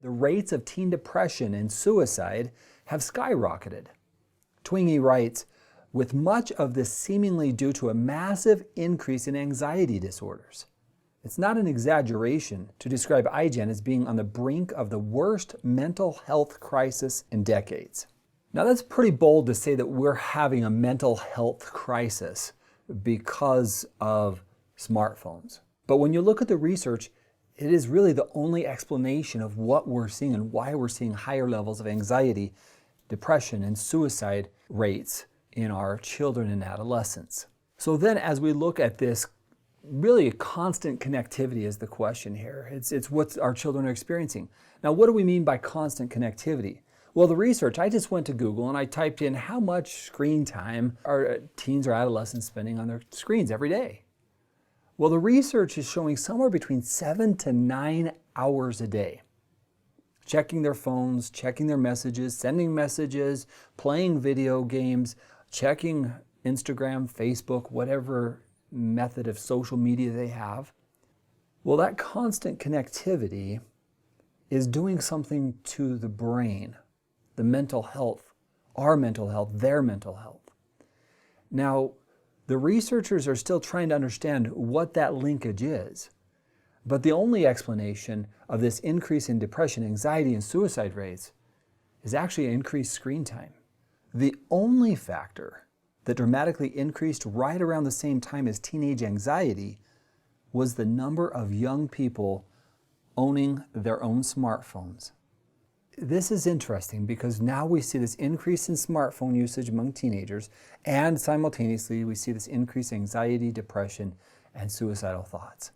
The rates of teen depression and suicide have skyrocketed. Twingy writes, with much of this seemingly due to a massive increase in anxiety disorders. It's not an exaggeration to describe iGen as being on the brink of the worst mental health crisis in decades. Now that's pretty bold to say that we're having a mental health crisis because of smartphones. But when you look at the research, it is really the only explanation of what we're seeing and why we're seeing higher levels of anxiety, depression, and suicide rates in our children and adolescents. So then as we look at this, really constant connectivity is the question here. It's what our children are experiencing. Now what do we mean by constant connectivity? Well, the research, I just went to Google and I typed in how much screen time are teens or adolescents spending on their screens every day. Well, the research is showing somewhere between 7 to 9 hours a day. Checking their phones, checking their messages, sending messages, playing video games, checking Instagram, Facebook, whatever method of social media they have. Well, that constant connectivity is doing something to the brain, the mental health, our mental health, their mental health. Now, the researchers are still trying to understand what that linkage is. But the only explanation of this increase in depression, anxiety, and suicide rates is actually increased screen time. The only factor that dramatically increased right around the same time as teenage anxiety was the number of young people owning their own smartphones. This is interesting because now we see this increase in smartphone usage among teenagers, and simultaneously we see this increase in anxiety, depression, and suicidal thoughts.